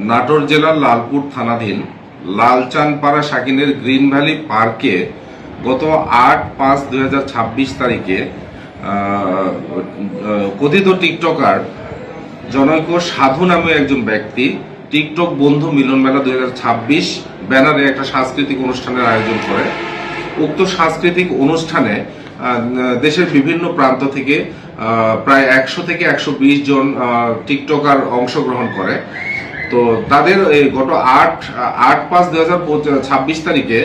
নাটোর জেলার লালপুর থানাধীন লালচানপাড়া শাকিনের green valley পার্কে গত ৮/৫/২০২৬ তারিখে কথিত টিকটকার জনৈক সাধু নামে একজন ব্যক্তি টিকটক বন্ধু মিলন মেলা ২০২৬ ব্যানারে একটা সাংস্কৃতিক অনুষ্ঠানের আয়োজন করে। উক্ত সাংস্কৃতিক অনুষ্ঠানে দেশের বিভিন্ন প্রান্ত থেকে প্রায় ১০০ থেকে ১২০ জন টিকটকার অংশগ্রহণ করে। তো তাদের গত ৮/৫/২০২৬ তারিখে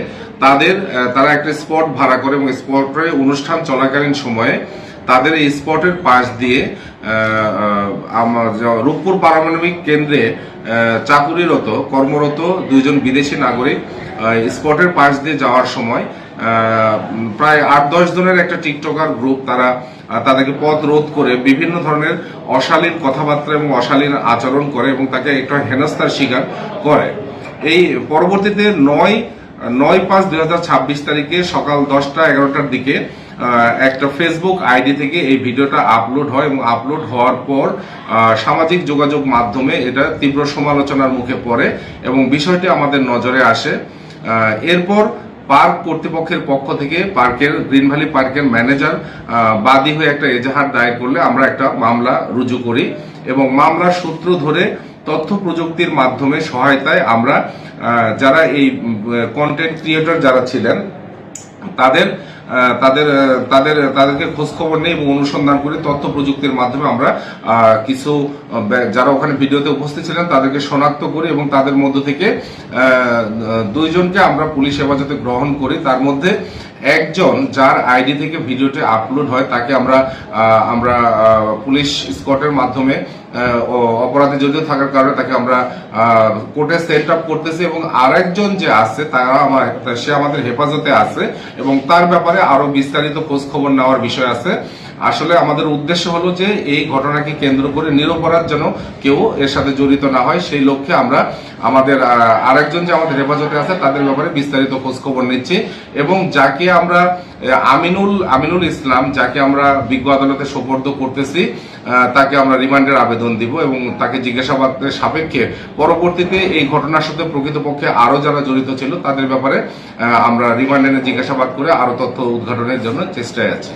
তারা একটা স্পট ভাড়া করে এবং স্পটের অনুষ্ঠান চলাকালীন সময়ে তাদের এই স্পটের পাশ দিয়ে রূপপুর পারমাণবিক কেন্দ্রে কর্মরত ২ জন বিদেশি নাগরিক স্পটের পাশ দিয়ে যাওয়ার সময় প্রায় ৮-১০ জনের একটা টিকটকার গ্রুপ তাদেরকে পথ রোধ করে বিভিন্ন ধরনের অশালীন কথাবার্তা এবং অশালীন আচরণ করে এবং তাকে একটা হেনস্থার শিকার করে। এই পরবর্তীতে ৯/৫/২০২৬ তারিখে সকাল ১০টা-১১টার দিকে একটা ফেসবুক আইডি থেকে এই ভিডিওটা আপলোড হয় এবং আপলোড হওয়ার পর সামাজিক যোগাযোগ মাধ্যমে এটা তীব্র সমালোচনার মুখে পড়ে এবং বিষয়টি আমাদের নজরে আসে। এরপর পার্ক কর্তৃপক্ষের পক্ষ থেকে গ্রিন ভ্যালি পার্কের ম্যানেজার বাদী হয়ে একটা এজাহার দায়ের করলে আমরা একটা মামলা রুজু করি এবং মামলার সূত্র ধরে তথ্য প্রযুক্তির মাধ্যমে সহায়তায় আমরা যারা এই কন্টেন্ট ক্রিয়েটর যারা ছিলেন তাদেরকে খোঁজ খবর নেই এবং অনুসন্ধান করে তথ্য প্রযুক্তির মাধ্যমে আমরা কিছু যারা ওখানে ভিডিওতে উপস্থিত ছিলেন তাদেরকে শনাক্ত করি এবং তাদের মধ্য থেকে ২ জনকে আমরা পুলিশ হেফাজতে গ্রহণ করি। তার মধ্যে একজন যার আইডি থেকে ভিডিওটি আপলোড হয় তাকে আমরা পুলিশ স্কটের মাধ্যমে অপরাধে জড়িত থাকার কারণে তাকে আমরা কোর্টে সেট আপ করতেছি এবং আরেকজন যে আছে সে আমাদের হেফাজতে আছে এবং তার ব্যাপারে আরো বিস্তারিত খোঁজ খবর নেওয়ার বিষয় আছে। আসলে আমাদের উদ্দেশ্য হলো যে এই ঘটনাকে কেন্দ্র করে নিরপরাধ যেন কেউ এর সাথে জড়িত না হয়, সেই লক্ষ্যে আমরা আমাদের আরেকজন যে আমাদের হেফাজতে আছে তাদের ব্যাপারে বিস্তারিত খোঁজ খবর নিচ্ছি এবং যাকে আমরা আমিনুল ইসলাম যাকে আমরা বিজ্ঞ আদালতে সোপর্দ করতেছি তাকে আমরা রিমান্ডের আবেদন দিব এবং তাকে জিজ্ঞাসাবাদের সাপেক্ষে পরবর্তীতে এই ঘটনার সাথে প্রকৃতপক্ষে আরো যারা জড়িত ছিল তাদের ব্যাপারে আমরা রিমান্ডে জিজ্ঞাসাবাদ করে আরো তথ্য উদ্ঘাটনের জন্য চেষ্টায় আছি।